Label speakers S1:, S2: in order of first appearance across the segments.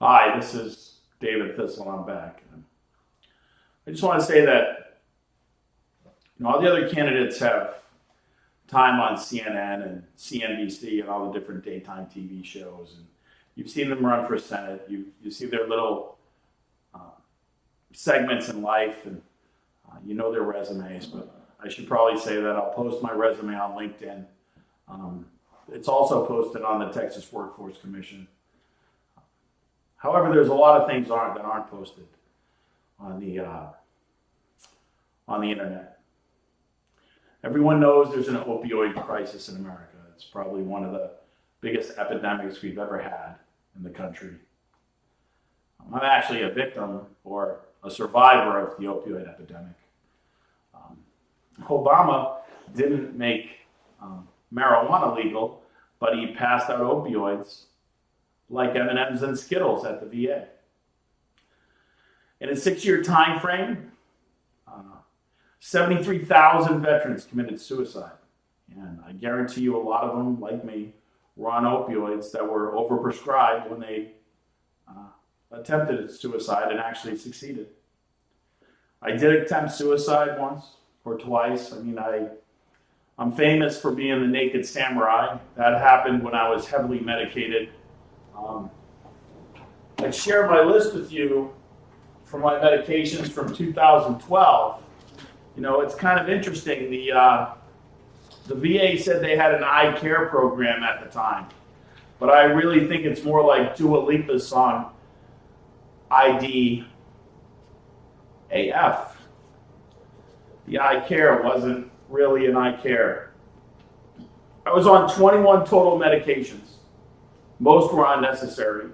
S1: Hi, this is David Thistle. I'm back. I just want to say that all the other candidates have time on CNN and CNBC and all the different daytime TV shows, and you've seen them run for Senate. You see their little uh, segments in life, and you know their resumes. But I should probably say that I'll post my resume on LinkedIn. It's also posted on the Texas Workforce Commission. However, there's a lot of things that aren't posted on the internet. Everyone knows there's an opioid crisis in America. It's probably one of the biggest epidemics we've ever had in the country. I'm actually a victim or a survivor of the opioid epidemic. Obama didn't make marijuana legal, but he passed out opioids like M&Ms and Skittles at the VA. In a 6-year time frame, 73,000 veterans committed suicide. And I guarantee you a lot of them, like me, were on opioids that were overprescribed when they attempted suicide and actually succeeded. I did attempt suicide once or twice. I'm famous for being the naked samurai. That happened when I was heavily medicated. I share my list with you for my medications from 2012. It's kind of interesting. The VA said they had an eye care program at the time, but I really think it's more like Dua Lipa's song, ID AF. The eye care wasn't really an eye care. I was on 21 total medications. Most were unnecessary.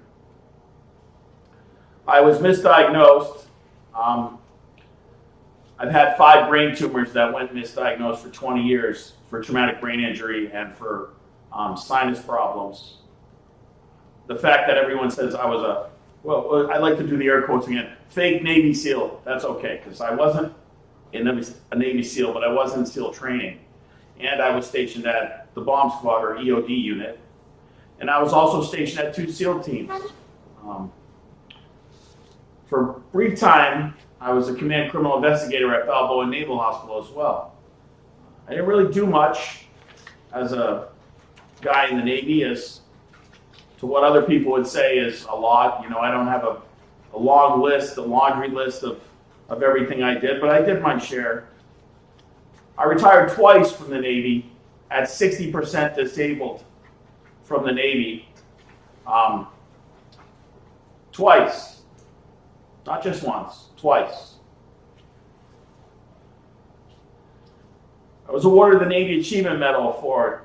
S1: I was misdiagnosed. I've had 5 brain tumors that went misdiagnosed for 20 years for traumatic brain injury and for sinus problems. The fact that everyone says I was I like to do the air quotes again, fake Navy SEAL, that's okay, because I wasn't a Navy SEAL, but I was in SEAL training. And I was stationed at the bomb squad or EOD unit. And I was also stationed at 2 SEAL teams. For a brief time, I was a command criminal investigator at Balboa Naval Hospital as well. I didn't really do much as a guy in the Navy as to what other people would say is a lot. I don't have a long list, a laundry list of everything I did, but I did my share. I retired twice from the Navy at 60% disabled from the Navy. Twice. Not just once, twice. I was awarded the Navy Achievement Medal for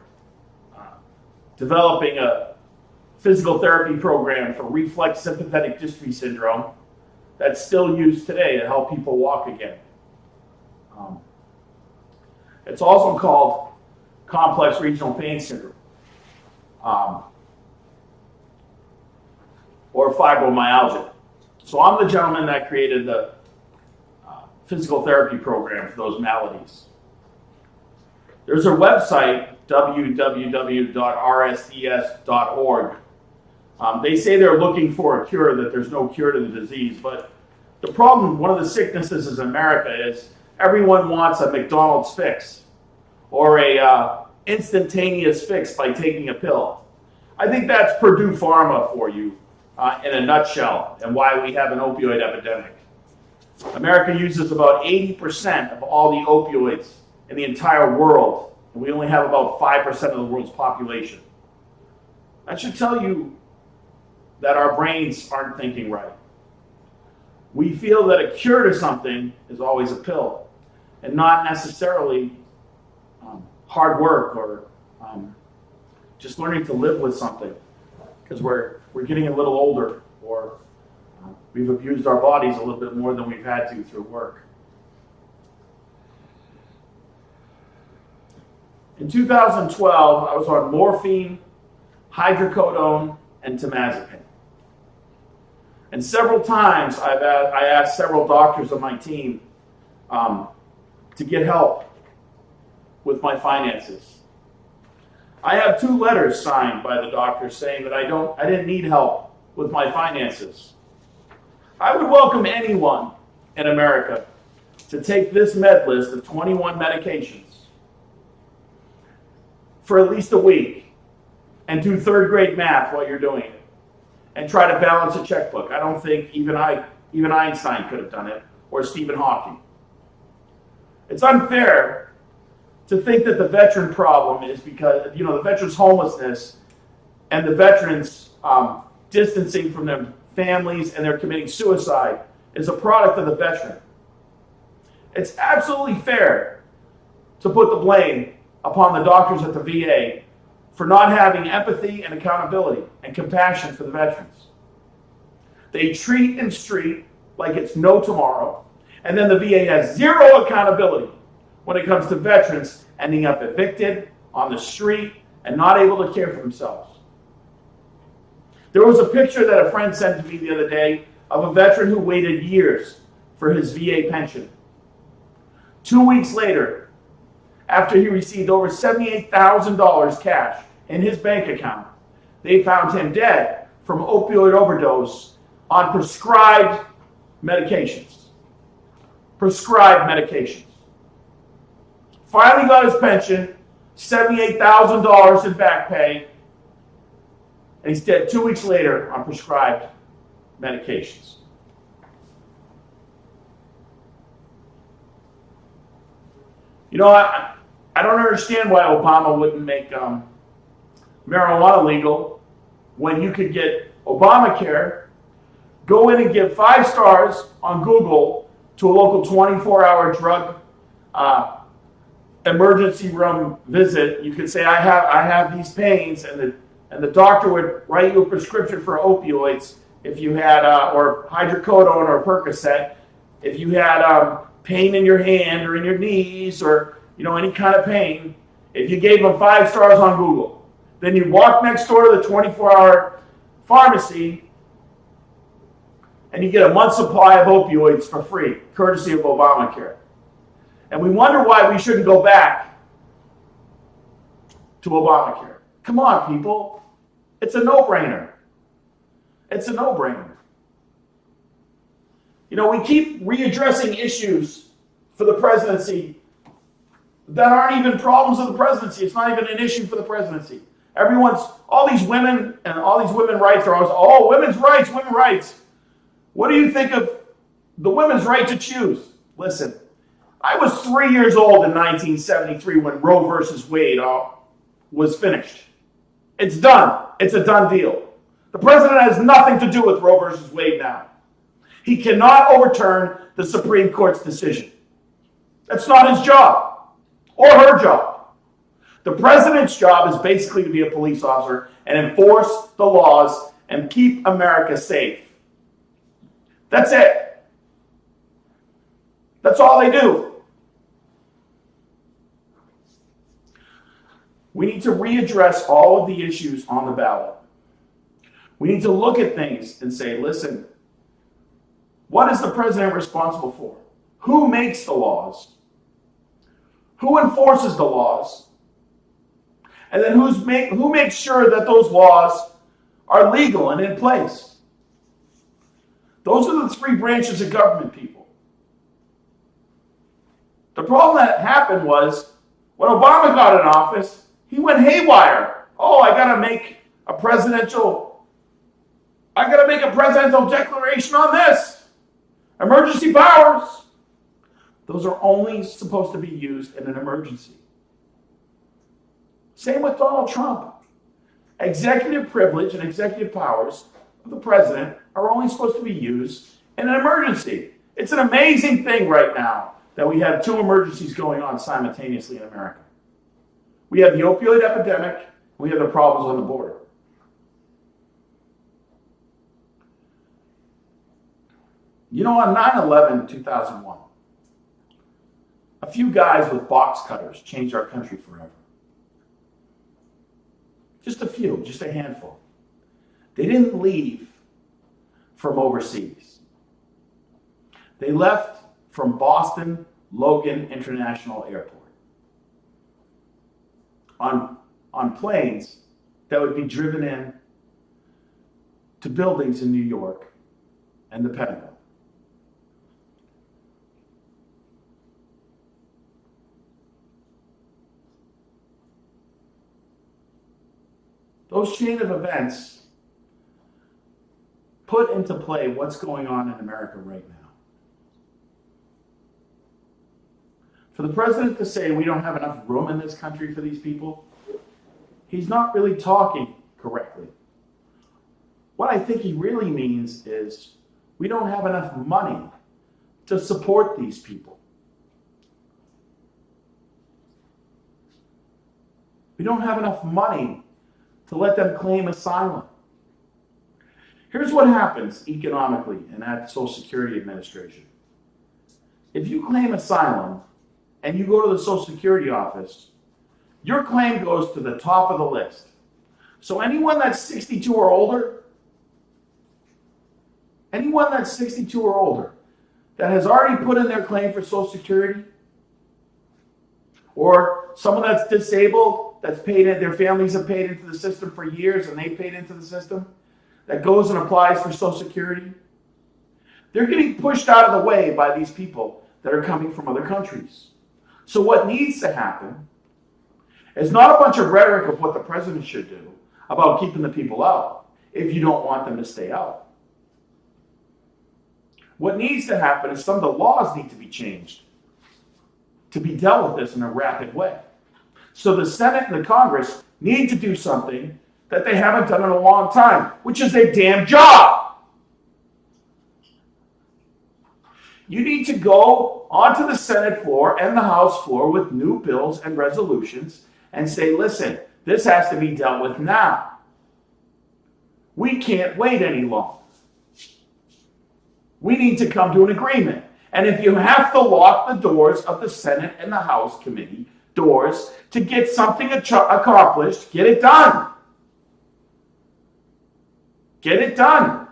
S1: developing a physical therapy program for reflex sympathetic dystrophy syndrome that's still used today to help people walk again. It's also called complex regional pain syndrome, or fibromyalgia. So I'm the gentleman that created the physical therapy program for those maladies. There's a website, www.rsds.org. They say they're looking for a cure, that there's no cure to the disease. But the problem, one of the sicknesses in America is everyone wants a McDonald's fix or a instantaneous fix by taking a pill. I think that's Purdue Pharma for you in a nutshell, and why we have an opioid epidemic. America uses about 80% of all the opioids in the entire world, and we only have about 5% of the world's population. That should tell you that our brains aren't thinking right. We feel that a cure to something is always a pill, and not necessarily hard work or just learning to live with something, because we're getting a little older, or we've abused our bodies a little bit more than we've had to through work. In 2012, I was on morphine, hydrocodone, and temazepam. And several times I asked several doctors on my team to get help with my finances. I have 2 letters signed by the doctor saying that I didn't need help with my finances. I would welcome anyone in America to take this med list of 21 medications for at least a week and do third grade math while you're doing it and try to balance a checkbook. I don't think even Einstein could have done it, or Stephen Hawking. It's unfair to think that the veteran problem is because, the veterans' homelessness and the veterans distancing from their families and they're committing suicide is a product of the veteran. It's absolutely fair to put the blame upon the doctors at the VA for not having empathy and accountability and compassion for the veterans. They treat and treat like it's no tomorrow, and then the VA has zero accountability when it comes to veterans ending up evicted, on the street, and not able to care for themselves. There was a picture that a friend sent to me the other day of a veteran who waited years for his VA pension. 2 weeks later, after he received over $78,000 cash in his bank account, they found him dead from opioid overdose on prescribed medications. Prescribed medications. Finally got his pension, $78,000 in back pay, and he's dead 2 weeks later on prescribed medications. I don't understand why Obama wouldn't make marijuana legal when you could get Obamacare, go in and give 5 stars on Google to a local 24-hour drug emergency room visit. You could say, I have these pains, and the doctor would write you a prescription for opioids if you had, or hydrocodone or Percocet, if you had pain in your hand or in your knees or any kind of pain. If you gave them 5 stars on Google, then you walk next door to the 24-hour pharmacy and you get a month's supply of opioids for free, courtesy of Obamacare. And we wonder why we shouldn't go back to Obamacare. Come on, people. It's a no-brainer. It's a no-brainer. We keep readdressing issues for the presidency that aren't even problems of the presidency. It's not even an issue for the presidency. All these women and all these women's rights are always, women's rights. What do you think of the women's right to choose? Listen, I was 3 years old in 1973 when Roe versus Wade was finished. It's done. It's a done deal. The president has nothing to do with Roe versus Wade now. He cannot overturn the Supreme Court's decision. That's not his job or her job. The president's job is basically to be a police officer and enforce the laws and keep America safe. That's it. That's all they do. We need to readdress all of the issues on the ballot. We need to look at things and say, listen, what is the president responsible for? Who makes the laws? Who enforces the laws? And then who makes sure that those laws are legal and in place? Those are the 3 branches of government, people. The problem that happened was when Obama got in office, he went haywire. I got to make a presidential declaration on this. Emergency powers. Those are only supposed to be used in an emergency. Same with Donald Trump. Executive privilege and executive powers of the president are only supposed to be used in an emergency. It's an amazing thing right now that we have 2 emergencies going on simultaneously in America. We have the opioid epidemic, we have the problems on the border. On 9/11/2001, a few guys with box cutters changed our country forever. Just a few, just a handful. They didn't leave from overseas. They left from Boston Logan International Airport on planes that would be driven in to buildings in New York and the Pentagon. Those chain of events put into play what's going on in America right now. For the president to say we don't have enough room in this country for these people, he's not really talking correctly. What I think he really means is we don't have enough money to support these people. We don't have enough money to let them claim asylum. Here's what happens economically in that Social Security Administration. If you claim asylum and you go to the Social Security office, your claim goes to the top of the list. So anyone that's 62 or older, that has already put in their claim for Social Security, or someone that's disabled, that's paid in, their families have paid into the system for years and they paid into the system, that goes and applies for Social Security, they're getting pushed out of the way by these people that are coming from other countries. So what needs to happen is not a bunch of rhetoric of what the president should do about keeping the people out if you don't want them to stay out. What needs to happen is some of the laws need to be changed to be dealt with this in a rapid way. So the Senate and the Congress need to do something that they haven't done in a long time, which is their damn job. You need to go onto the Senate floor and the House floor with new bills and resolutions and say, listen, this has to be dealt with now. We can't wait any longer. We need to come to an agreement. And if you have to lock the doors of the Senate and the House committee doors to get something accomplished, get it done. Get it done.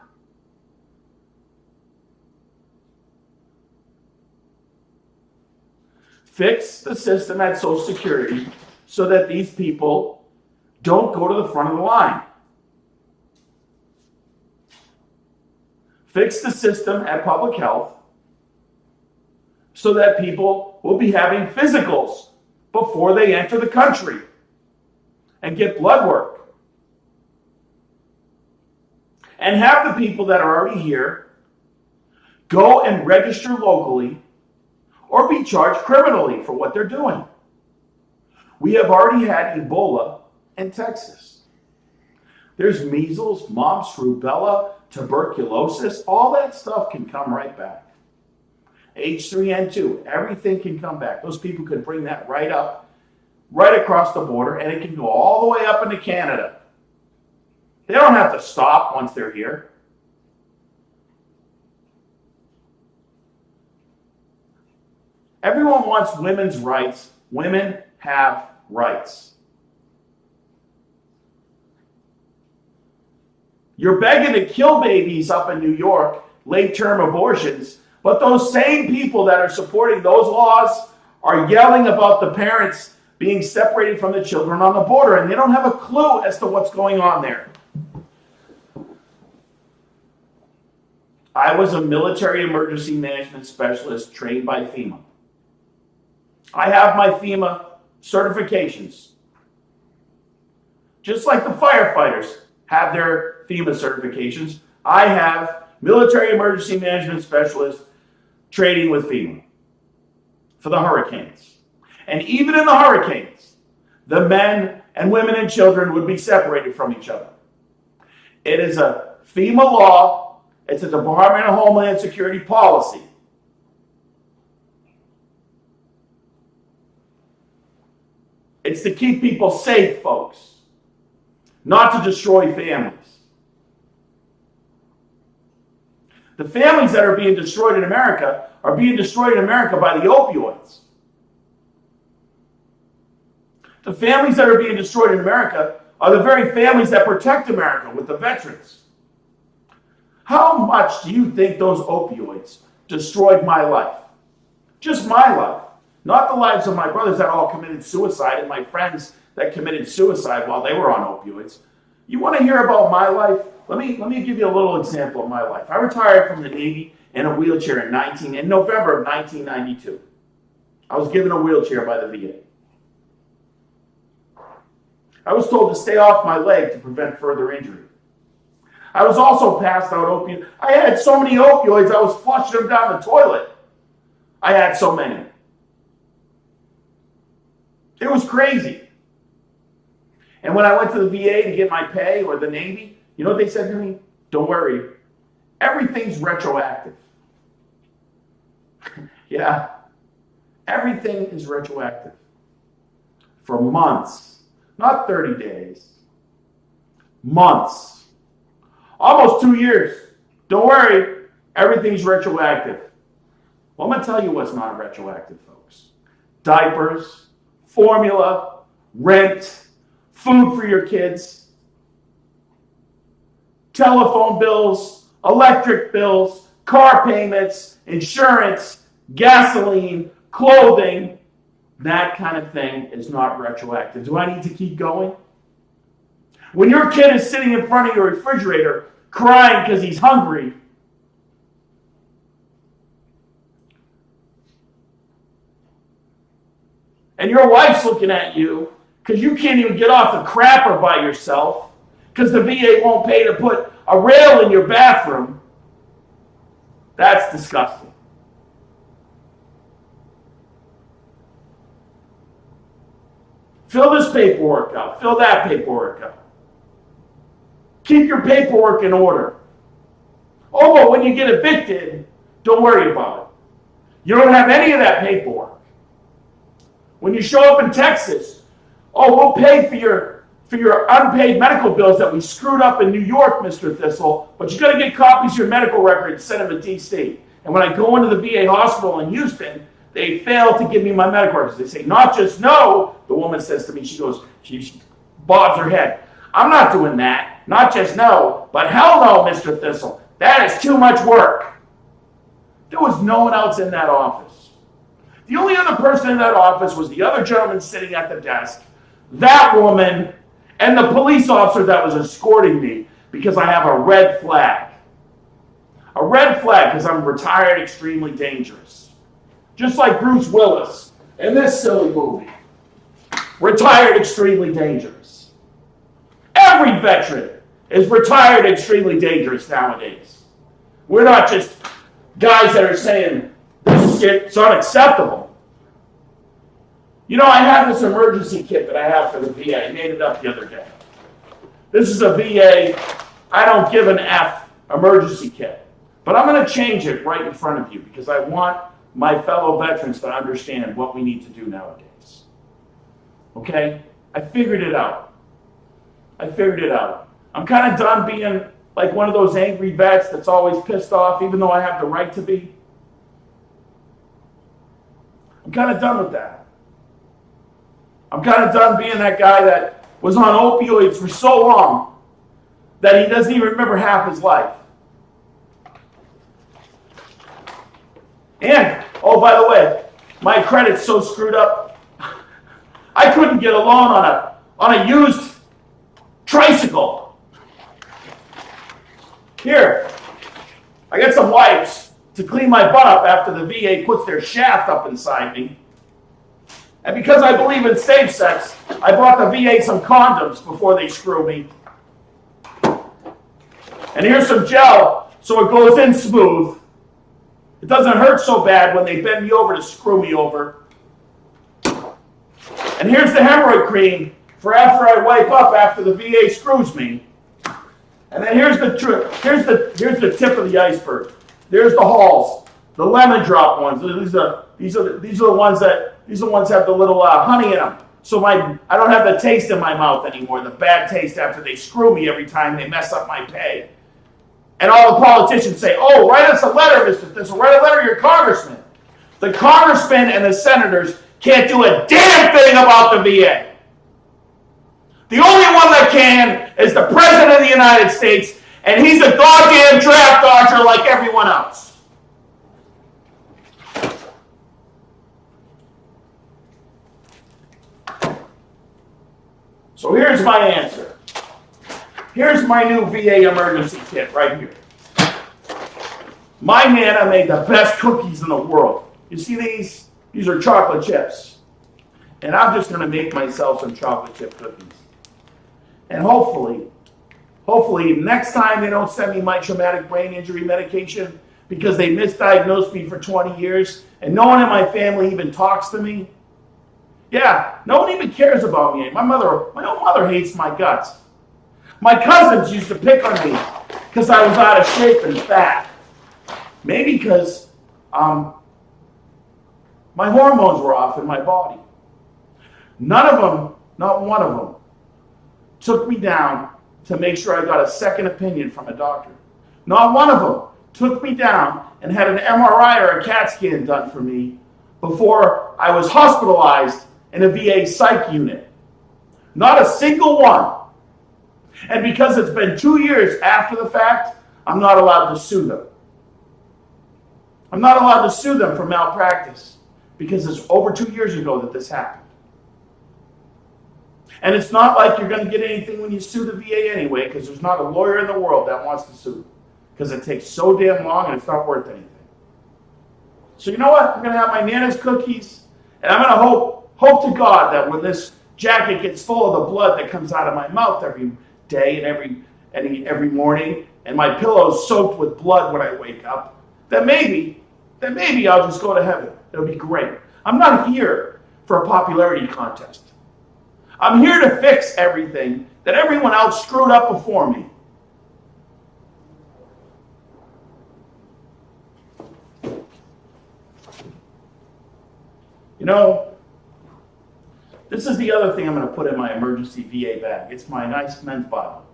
S1: Fix the system at Social Security so that these people don't go to the front of the line. Fix the system at public health so that people will be having physicals before they enter the country and get blood work. And have the people that are already here go and register locally or be charged criminally for what they're doing. We have already had Ebola in Texas. There's measles, mumps, rubella, tuberculosis, all that stuff can come right back. H3N2, everything can come back. Those people can bring that right up, right across the border, and it can go all the way up into Canada. They don't have to stop once they're here. Everyone wants women's rights. Women have rights. You're begging to kill babies up in New York, late-term abortions, but those same people that are supporting those laws are yelling about the parents being separated from the children on the border, and they don't have a clue as to what's going on there. I was a military emergency management specialist trained by FEMA. I have my FEMA certifications. Just like the firefighters have their FEMA certifications, I have military emergency management specialist training with FEMA for the hurricanes. And even in the hurricanes, the men and women and children would be separated from each other. It is a FEMA law. It's a Department of Homeland Security policy. It's to keep people safe, folks, not to destroy families. The families that are being destroyed in America are being destroyed in America by the opioids. The families that are being destroyed in America are the very families that protect America with the veterans. How much do you think those opioids destroyed my life? Just my life. Not the lives of my brothers that all committed suicide and my friends that committed suicide while they were on opioids. You want to hear about my life? Let me give you a little example of my life. I retired from the Navy in a wheelchair in November of 1992. I was given a wheelchair by the VA. I was told to stay off my leg to prevent further injury. I was also passed out opioids. I had so many opioids, I was flushing them down the toilet. I had so many. It was crazy. And when I went to the VA to get my pay, or the Navy, you know what they said to me? Don't worry, everything's retroactive. Yeah, everything is retroactive. For months, not 30 days, months, almost 2 years. Don't worry, everything's retroactive. Well, I'm going to tell you what's not retroactive, folks. Diapers, formula, rent, food for your kids, telephone bills, electric bills, car payments, insurance, gasoline, clothing. That kind of thing is not retroactive. Do I need to keep going? When your kid is sitting in front of your refrigerator crying because he's hungry, and your wife's looking at you because you can't even get off the crapper by yourself because the VA won't pay to put a rail in your bathroom, that's disgusting. Fill this paperwork out. Fill that paperwork out. Keep your paperwork in order. Oh, but when you get evicted, don't worry about it. You don't have any of that paperwork. When you show up in Texas, oh, we'll pay for your unpaid medical bills that we screwed up in New York, Mr. Thistle, but you got to get copies of your medical record and send them to D.C. And when I go into the VA hospital in Houston, they fail to give me my medical records. They say, not just no. The woman says to me, she bobs her head. I'm not doing that. Not just no, but hell no, Mr. Thistle. That is too much work. There was no one else in that office. The only other person in that office was the other gentleman sitting at the desk, that woman, and the police officer that was escorting me because I have a red flag. A red flag because I'm retired, extremely dangerous. Just like Bruce Willis in this silly movie. Retired, extremely dangerous. Every veteran is retired, extremely dangerous nowadays. We're not just guys that are saying, this shit's unacceptable. You know, I have this emergency kit that I have for the VA. I made it up the other day. This is a VA, I don't give an F emergency kit. But I'm going to change it right in front of you because I want my fellow veterans to understand what we need to do nowadays. Okay? I figured it out. I'm kind of done being like one of those angry vets that's always pissed off, even though I have the right to be. I'm kind of done with that. I'm kind of done being that guy that was on opioids for so long that he doesn't even remember half his life. And, oh, by the way, my credit's so screwed up, I couldn't get a loan on a used tricycle. Here, I got some wipes to clean my butt up after the VA puts their shaft up inside me. And because I believe in safe sex, I bought the VA some condoms before they screw me. And here's some gel so it goes in smooth. It doesn't hurt so bad when they bend me over to screw me over. And here's the hemorrhoid cream for after I wipe up after the VA screws me. And then here's the tip of the iceberg. There's the Halls, the lemon drop ones. These are the ones that have the little honey in them. So I don't have the taste in my mouth anymore, the bad taste after they screw me every time they mess up my pay. And all the politicians say, oh, write us a letter, Mr. Thistle. Write a letter to your congressman. The congressmen and the senators can't do a damn thing about the VA. The only one that can is the President of the United States, and he's a goddamn draft dodger like everyone else. So here's my answer. Here's my new VA emergency kit right here. My Nana made the best cookies in the world. You see these? These are chocolate chips. And I'm just going to make myself some chocolate chip cookies. And hopefully, next time they don't send me my traumatic brain injury medication because they misdiagnosed me for 20 years and no one in my family even talks to me. Yeah, no one even cares about me. My own mother hates my guts. My cousins used to pick on me because I was out of shape and fat. Maybe because my hormones were off in my body. None of them, not one of them, took me down to make sure I got a second opinion from a doctor. Not one of them took me down and had an MRI or a CAT scan done for me before I was hospitalized in a VA psych unit. Not a single one. And because it's been 2 years after the fact, I'm not allowed to sue them. I'm not allowed to sue them for malpractice because it's over 2 years ago that this happened. And it's not like you're going to get anything when you sue the VA anyway, because there's not a lawyer in the world that wants to sue, because it takes so damn long and it's not worth anything. So you know what? I'm going to have my Nana's cookies, and I'm going to hope to God that when this jacket gets full of the blood that comes out of my mouth every day and every morning, and my pillow's soaked with blood when I wake up, that maybe I'll just go to heaven. It'll be great. I'm not here for a popularity contest. I'm here to fix everything that everyone else screwed up before me. You know, this is the other thing I'm going to put in my emergency VA bag. It's my nice men's Bible.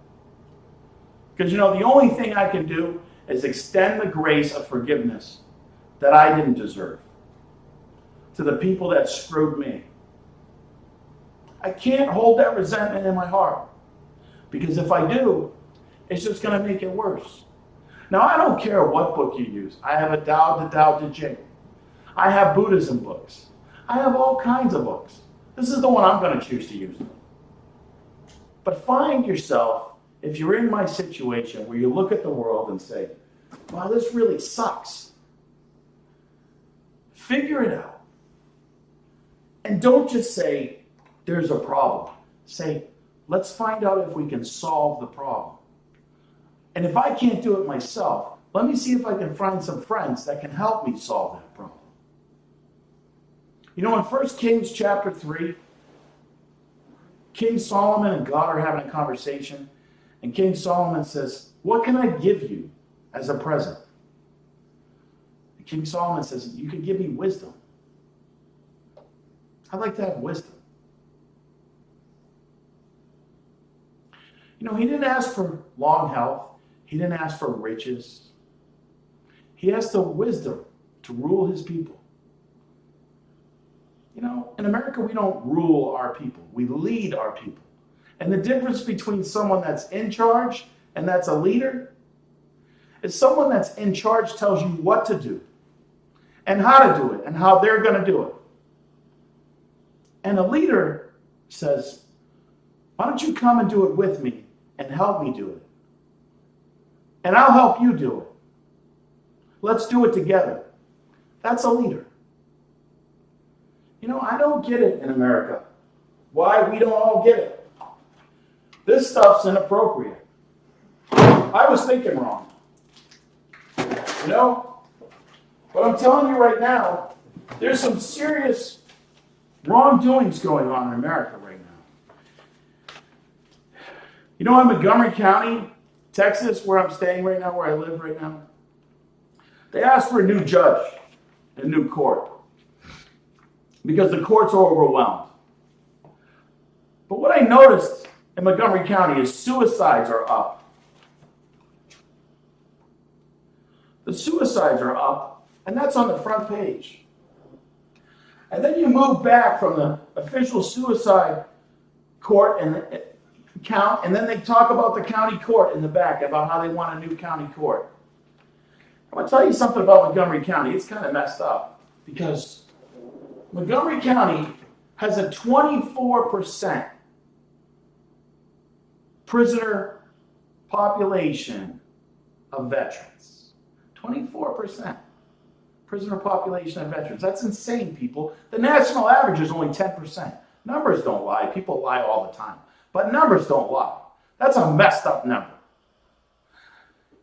S1: Because, you know, the only thing I can do is extend the grace of forgiveness that I didn't deserve to the people that screwed me. I can't hold that resentment in my heart, because if I do, it's just going to make it worse. Now, I don't care what book you use. I have a Tao Te Ching. I have Buddhism books. I have all kinds of books. This is the one I'm going to choose to use. But find yourself, if you're in my situation, where you look at the world and say, wow, this really sucks. Figure it out. And don't just say, there's a problem. Say, let's find out if we can solve the problem. And if I can't do it myself, let me see if I can find some friends that can help me solve that problem. You know, in 1 Kings chapter 3, King Solomon and God are having a conversation, and King Solomon says, what can I give you as a present? And King Solomon says, you can give me wisdom. I'd like to have wisdom. You know, he didn't ask for long health. He didn't ask for riches. He asked the wisdom to rule his people. You know, in America, we don't rule our people. We lead our people. And the difference between someone that's in charge and that's a leader is someone that's in charge tells you what to do and how to do it and how they're going to do it. And a leader says, why don't you come and do it with me and help me do it? And I'll help you do it. Let's do it together. That's a leader. You know, I don't get it in America. Why we don't all get it. This stuff's inappropriate. I was thinking wrong. You know? But I'm telling you right now, there's some serious wrongdoings going on in America right now. You know, in Montgomery County, Texas, where I'm staying right now, where I live right now, they asked for a new judge in new court because the courts are overwhelmed. But what I noticed in Montgomery County is suicides are up. The suicides are up, and that's on the front page. And then you move back from the official suicide court and count, and then they talk about the county court in the back, about how they want a new county court. I'm going to tell you something about Montgomery County. It's kind of messed up because Montgomery County has a 24% prisoner population of veterans. 24% prisoner population of veterans. That's insane, people. The national average is only 10%. Numbers don't lie. People lie all the time. But numbers don't lie. That's a messed up number.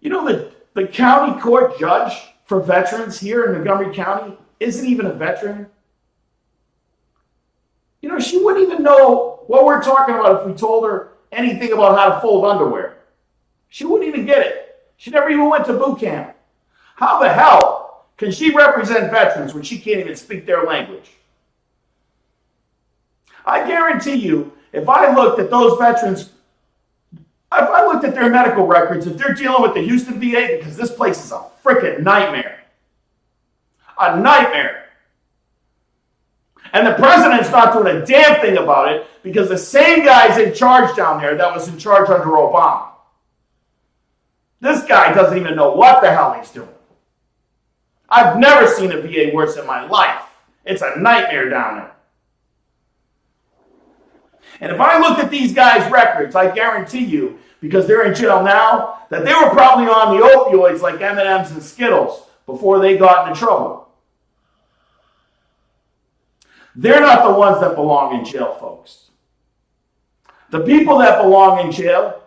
S1: You know, the county court judge for veterans here in Montgomery County isn't even a veteran. You know, she wouldn't even know what we're talking about if we told her anything about how to fold underwear. She wouldn't even get it. She never even went to boot camp. How the hell can she represent veterans when she can't even speak their language? I guarantee you, if I looked at those veterans, if I looked at their medical records, if they're dealing with the Houston VA, because this place is a freaking nightmare. A nightmare. And the president's not doing a damn thing about it because the same guy's in charge down there that was in charge under Obama. This guy doesn't even know what the hell he's doing. I've never seen a VA worse in my life. It's a nightmare down there. And if I look at these guys' records, I guarantee you, because they're in jail now, that they were probably on the opioids like M&Ms and Skittles before they got into trouble. They're not the ones that belong in jail, folks. The people that belong in jail,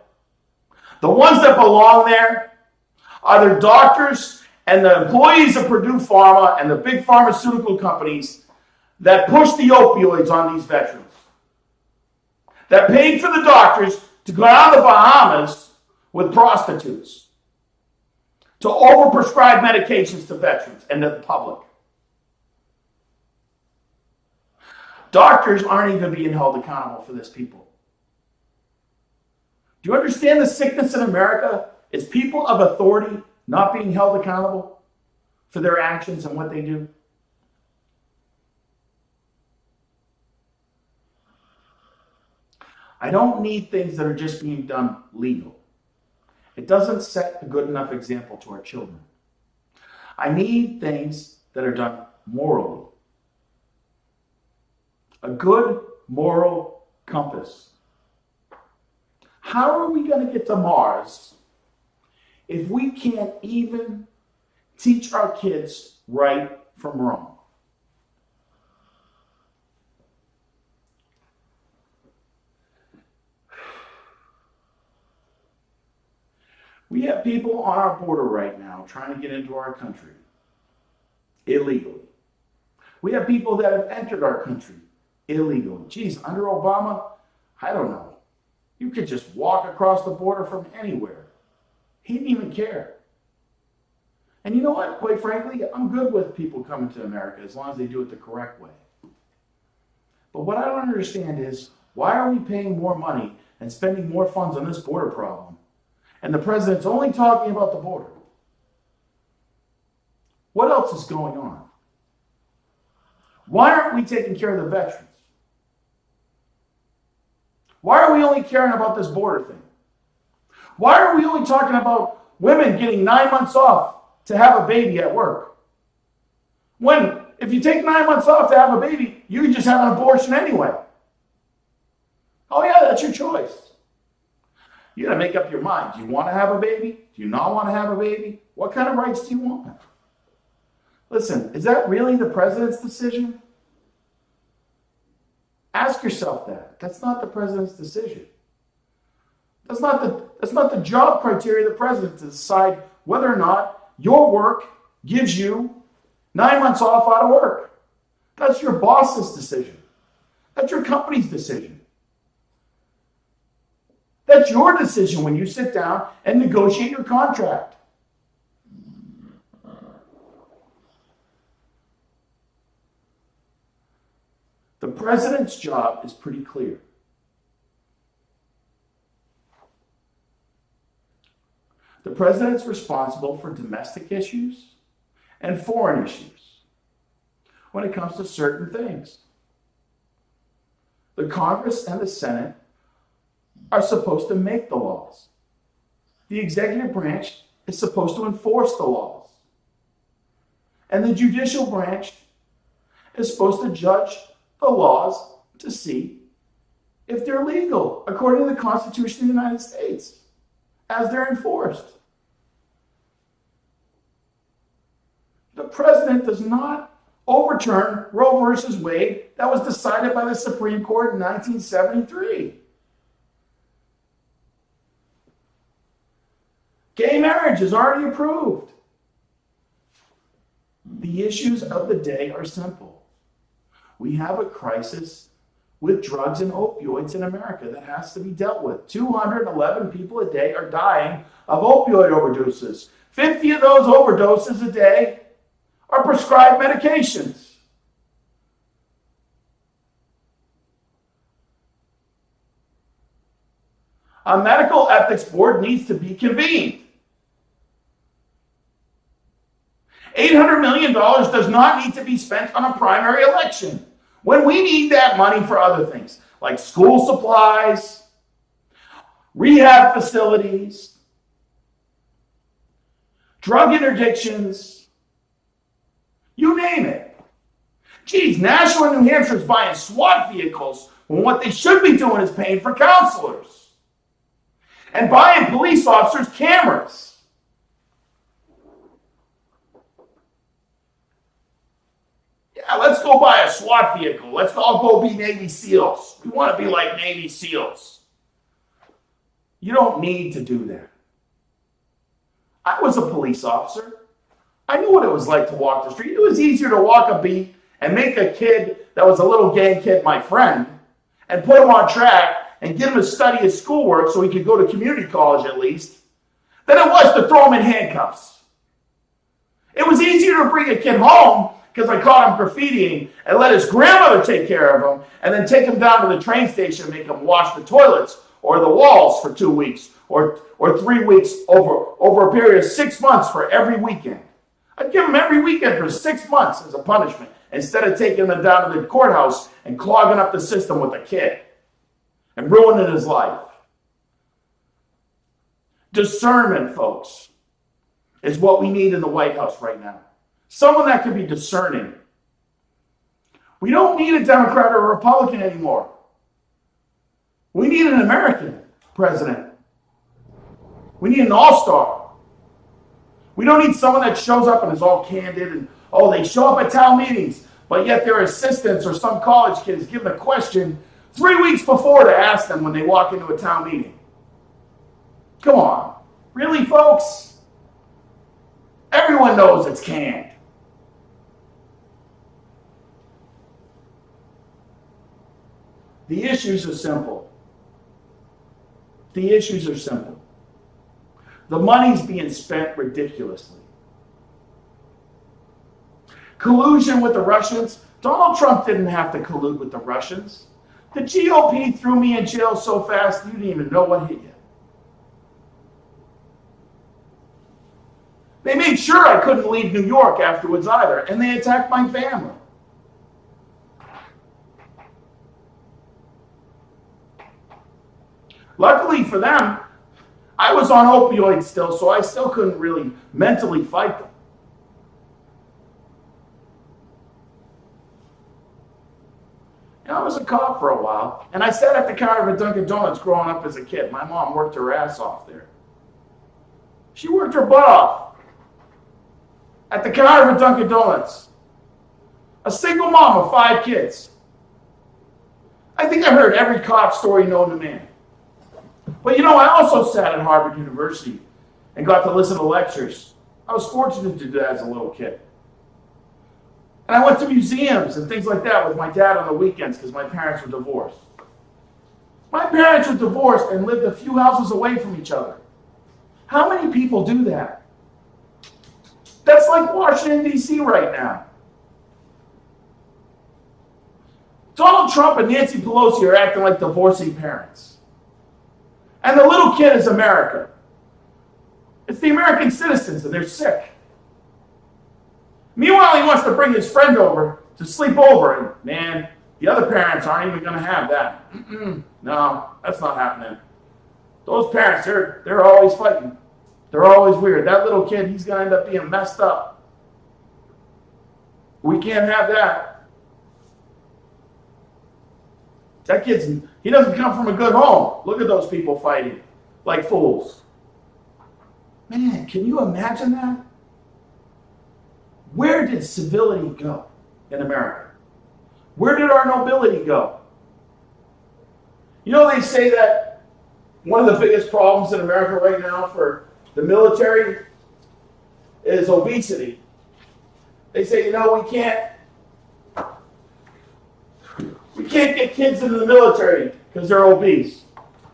S1: the ones that belong there, are the doctors and the employees of Purdue Pharma and the big pharmaceutical companies that push the opioids on these veterans. That paid for the doctors to go down to the Bahamas with prostitutes to overprescribe medications to veterans and to the public. Doctors aren't even being held accountable for this, people. Do you understand the sickness in America? It's people of authority not being held accountable for their actions and what they do. I don't need things that are just being done legal. It doesn't set a good enough example to our children. I need things that are done morally. A good moral compass. How are we going to get to Mars if we can't even teach our kids right from wrong? We have people on our border right now trying to get into our country illegally. We have people that have entered our country illegally. Geez, under Obama, I don't know. You could just walk across the border from anywhere. He didn't even care. And you know what? Quite frankly, I'm good with people coming to America as long as they do it the correct way. But what I don't understand is, why are we paying more money and spending more funds on this border problem? And the president's only talking about the border. What else is going on? Why aren't we taking care of the veterans? Why are we only caring about this border thing? Why are we only talking about women getting 9 months off to have a baby at work? When, if you take 9 months off to have a baby, you can just have an abortion anyway. Oh yeah, that's your choice. You gotta make up your mind. Do you want to have a baby? Do you not want to have a baby? What kind of rights do you want? Listen, is that really the president's decision? Ask yourself that. That's not the president's decision. That's not the job criteria of the president to decide whether or not your work gives you 9 months off out of work. That's your boss's decision. That's your company's decision. That's your decision when you sit down and negotiate your contract. The president's job is pretty clear. The president's responsible for domestic issues and foreign issues when it comes to certain things. The Congress and the Senate are supposed to make the laws. The executive branch is supposed to enforce the laws. And the judicial branch is supposed to judge the laws to see if they're legal according to the Constitution of the United States. as they're enforced. The president does not overturn Roe versus Wade that was decided by the Supreme Court in 1973. Gay marriage is already approved. The issues of the day are simple. We have a crisis with drugs and opioids in America that has to be dealt with. 211 people a day are dying of opioid overdoses. 50 of those overdoses a day are prescribed medications. A medical ethics board needs to be convened. $800 million does not need to be spent on a primary election when we need that money for other things like school supplies, rehab facilities, drug interdictions, you name it. Geez, Nashua, New Hampshire is buying SWAT vehicles when what they should be doing is paying for counselors and buying police officers cameras. Yeah, let's go buy a SWAT vehicle. Let's all go be Navy SEALs. We want to be like Navy SEALs. You don't need to do that. I was a police officer. I knew what it was like to walk the street. It was easier to walk a beat and make a kid that was a little gang kid my friend and put him on track and get him to study his schoolwork so he could go to community college at least than it was to throw him in handcuffs. It was easier to bring a kid home because I caught him graffitiing and let his grandmother take care of him and then take him down to the train station and make him wash the toilets or the walls for 2 weeks or 3 weeks over a period of 6 months for every weekend. I'd give him every weekend for 6 months as a punishment instead of taking him down to the courthouse and clogging up the system with a kid and ruining his life. Discernment, folks, is what we need in the White House right now. Someone that can be discerning. We don't need a Democrat or a Republican anymore. We need an American president. We need an all-star. We don't need someone that shows up and is all candid and, oh, they show up at town meetings, but yet their assistants or some college kid is given a question 3 weeks before to ask them when they walk into a town meeting. Come on. Really, folks? Everyone knows it's canned. The issues are simple. The issues are simple. The money's being spent ridiculously. Collusion with the Russians. Donald Trump didn't have to collude with the Russians. The GOP threw me in jail so fast you didn't even know what hit you. They made sure I couldn't leave New York afterwards either, and they attacked my family. Luckily for them, I was on opioids still, so I still couldn't really mentally fight them. I was a cop for a while, and I sat at the counter of a Dunkin' Donuts growing up as a kid. My mom worked her ass off there. She worked her butt off at the counter of a Dunkin' Donuts. A single mom of 5 kids. I think I heard every cop story known to man. But I also sat at Harvard University and got to listen to lectures. I was fortunate to do that as a little kid. And I went to museums and things like that with my dad on the weekends because my parents were divorced. My parents were divorced and lived a few houses away from each other. How many people do that? That's like Washington, D.C. right now. Donald Trump and Nancy Pelosi are acting like divorcee parents. And the little kid is America. It's the American citizens, and they're sick. Meanwhile, he wants to bring his friend over to sleep over, and man, the other parents aren't even going to have that. No, that's not happening. Those parents, they're always fighting. They're always weird. That little kid, he's going to end up being messed up. We can't have that. That kid's, he doesn't come from a good home. Look at those people fighting like fools. Man, can you imagine that? Where did civility go in America? Where did our nobility go? You know, they say that one of the biggest problems in America right now for the military is obesity. They say, you know, we can't get kids into the military because they're obese.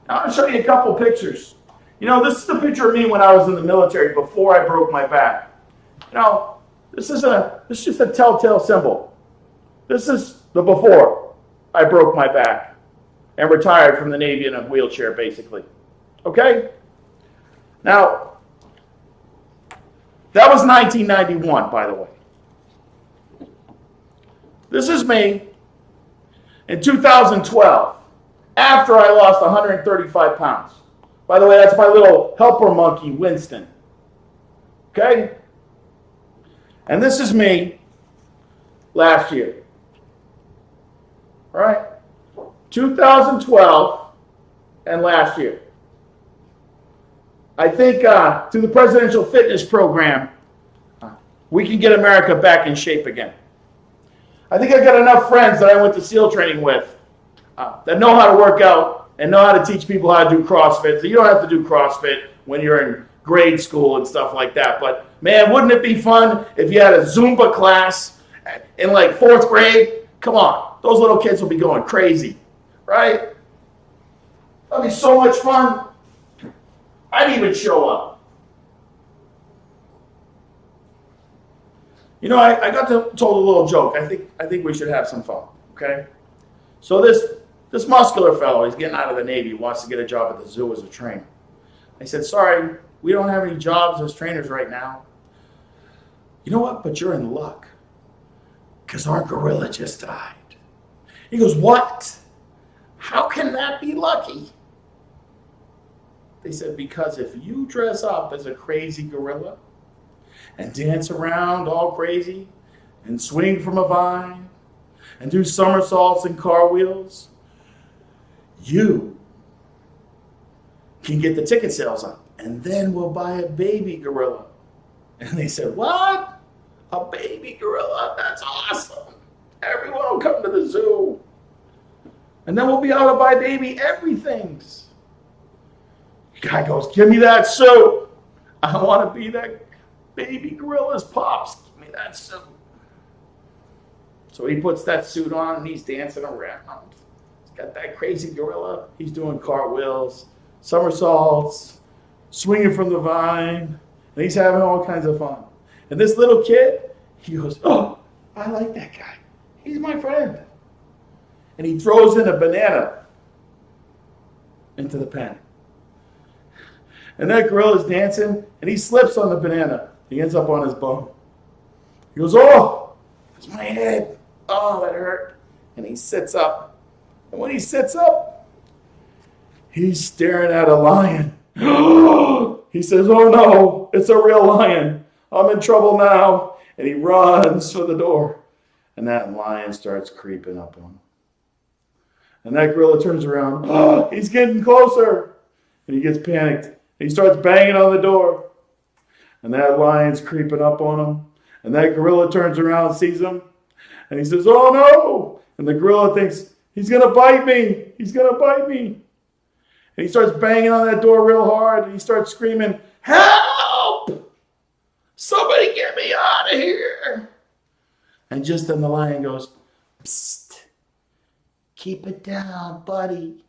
S1: Now, I'll show you a couple pictures. You know, this is a picture of me when I was in the military before I broke my back. You know, this is just a telltale symbol. This is the before I broke my back and retired from the Navy in a wheelchair, basically. Okay? Now, that was 1991, by the way. This is me in 2012, after I lost 135 pounds. By the way, that's my little helper monkey, Winston. Okay? And this is me last year. All right? 2012 and last year. I think through the Presidential Fitness Program, we can get America back in shape again. I think I've got enough friends that I went to SEAL training with that know how to work out and know how to teach people how to do CrossFit. So you don't have to do CrossFit when you're in grade school and stuff like that. But man, wouldn't it be fun if you had a Zumba class in like 4th grade? Come on, those little kids will be going crazy, right? That'd be so much fun. I'd even show up. You know, I got told a little joke. I think we should have some fun, okay? So this muscular fellow, he's getting out of the Navy, wants to get a job at the zoo as a trainer. I said, sorry, we don't have any jobs as trainers right now. You know what? But you're in luck, because our gorilla just died. He goes, what? How can that be lucky? They said, because if you dress up as a crazy gorilla and dance around all crazy and swing from a vine and do somersaults and cartwheels, you can get the ticket sales up, and then we'll buy a baby gorilla. And they said, what? A baby gorilla? That's awesome. Everyone will come to the zoo. And then we'll be able to buy baby everythings. The guy goes, give me that suit. I want to be that baby gorilla's pops. Give me that suit. So he puts that suit on and he's dancing around. He's got that crazy gorilla. He's doing cartwheels, somersaults, swinging from the vine, and he's having all kinds of fun. And this little kid, he goes, oh, I like that guy. He's my friend. And he throws in a banana into the pen. And that gorilla's dancing, and he slips on the banana. He ends up on his bum. He goes, oh, it's my head. Oh, that hurt. And he sits up. And when he sits up, he's staring at a lion. He says, oh no, it's a real lion. I'm in trouble now. And he runs for the door. And that lion starts creeping up on him. And that gorilla turns around. Oh, he's getting closer. And he gets panicked. And he starts banging on the door. And that lion's creeping up on him. And that gorilla turns around and sees him. And he says, oh no. And the gorilla thinks, he's going to bite me. He's going to bite me. And he starts banging on that door real hard. And he starts screaming, help! Somebody get me out of here. And just then the lion goes, psst, keep it down, buddy.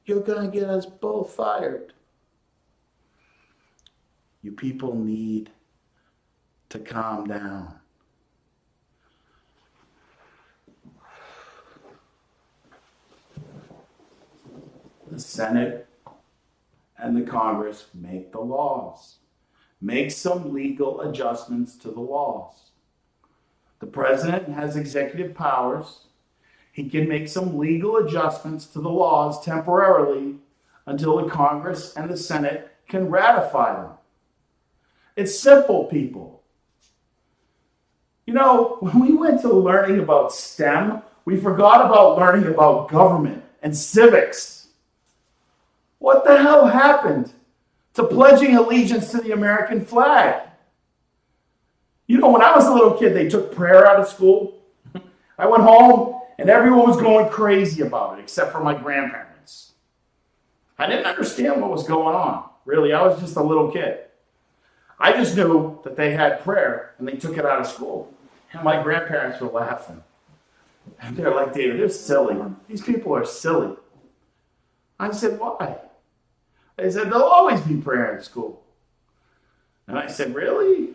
S1: You're going to get us both fired. You people need to calm down. The Senate and the Congress make the laws. Make some legal adjustments to the laws. The president has executive powers. He can make some legal adjustments to the laws temporarily until the Congress and the Senate can ratify them. It's simple, people. You know, when we went to learning about STEM, we forgot about learning about government and civics. What the hell happened to pledging allegiance to the American flag. You know, when I was a little kid, they took prayer out of school. I went home and everyone was going crazy about it, except for my grandparents. I didn't understand what was going on. Really, I was just a little kid. I just knew that they had prayer and they took it out of school. And my grandparents were laughing. And they're like, David, they're silly. These people are silly. I said, why? They said, there'll always be prayer in school. And I said, really?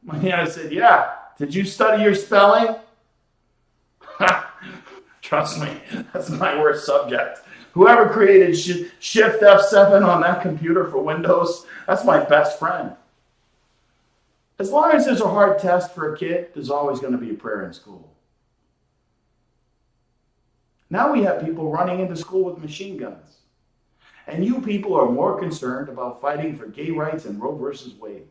S1: My aunt said, yeah. Did you study your spelling? Trust me, that's my worst subject. Whoever created Shift F7 on that computer for Windows, that's my best friend. As long as there's a hard test for a kid, there's always going to be a prayer in school. Now we have people running into school with machine guns. And you people are more concerned about fighting for gay rights and Roe versus Wade.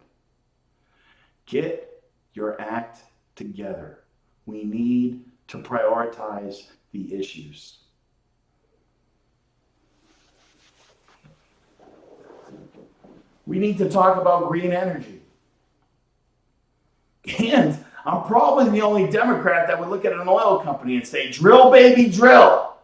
S1: Get your act together. We need to prioritize the issues. We need to talk about green energy. And I'm probably the only Democrat that would look at an oil company and say, drill, baby, drill.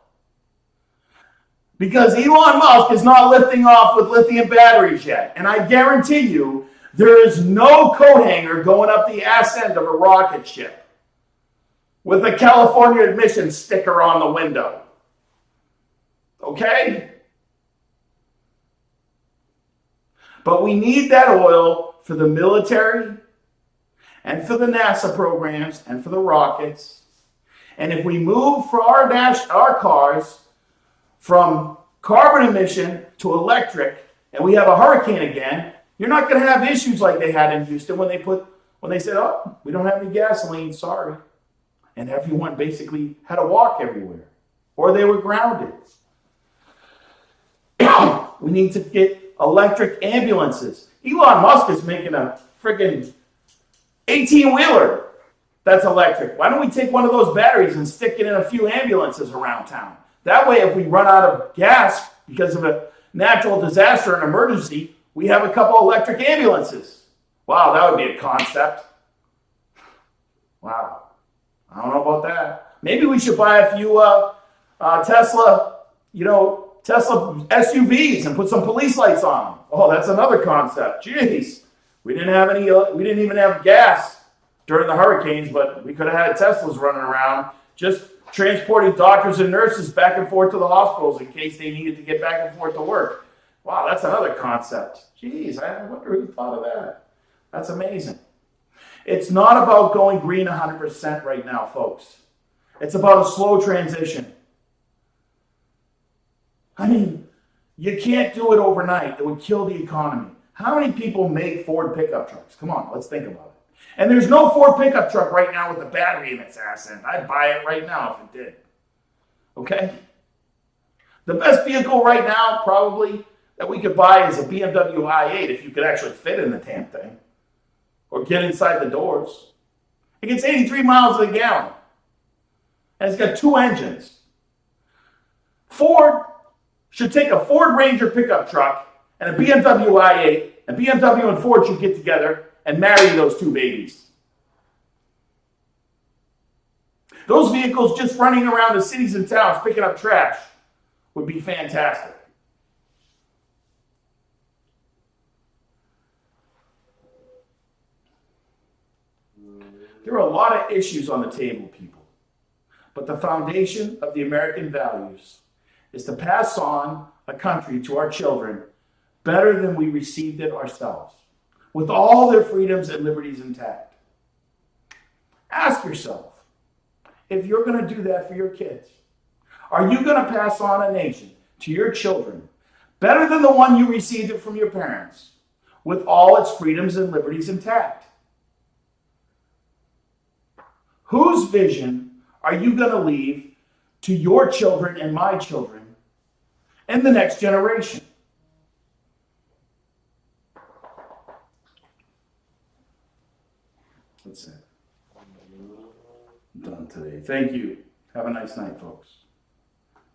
S1: Because Elon Musk is not lifting off with lithium batteries yet. And I guarantee you, there is no coat hanger going up the ass end of a rocket ship with a California admission sticker on the window. Okay? But we need that oil for the military and for the NASA programs and for the rockets. And if we move for our cars from carbon emission to electric and we have a hurricane again, you're not going to have issues like they had in Houston when they said, oh, we don't have any gasoline, sorry. And everyone basically had to walk everywhere. Or they were grounded. We need to get electric ambulances. Elon Musk is making a freaking 18-wheeler that's electric. Why don't we take one of those batteries and stick it in a few ambulances around town? That way, if we run out of gas because of a natural disaster and emergency, we have a couple electric ambulances. Wow, that would be a concept. Wow. I don't know about that. Maybe we should buy a few Tesla SUVs and put some police lights on them. Oh, that's another concept. Jeez. We didn't even have gas during the hurricanes, but we could have had Teslas running around just transporting doctors and nurses back and forth to the hospitals in case they needed to get back and forth to work. Wow, that's another concept. Jeez, I wonder who thought of that. That's amazing. It's not about going green 100% right now, folks. It's about a slow transition. I mean, you can't do it overnight. It would kill the economy. How many people make Ford pickup trucks? Come on, let's think about it. And there's no Ford pickup truck right now with a battery in its ass end. I'd buy it right now if it did. Okay? The best vehicle right now, probably, that we could buy is a BMW i8 if you could actually fit in the damn thing. Or get inside the doors. It gets 83 miles to the gallon. And it's got 2 engines. Ford should take a Ford Ranger pickup truck and a BMW i8, and BMW and Ford should get together and marry those 2 babies. Those vehicles just running around the cities and towns picking up trash would be fantastic. There are a lot of issues on the table, people. But the foundation of the American values is to pass on a country to our children better than we received it ourselves, with all their freedoms and liberties intact. Ask yourself, if you're going to do that for your kids, are you going to pass on a nation to your children better than the one you received it from your parents, with all its freedoms and liberties intact? Whose vision are you going to leave to your children and my children and the next generation? That's it. I'm done today. Thank you. Have a nice night, folks.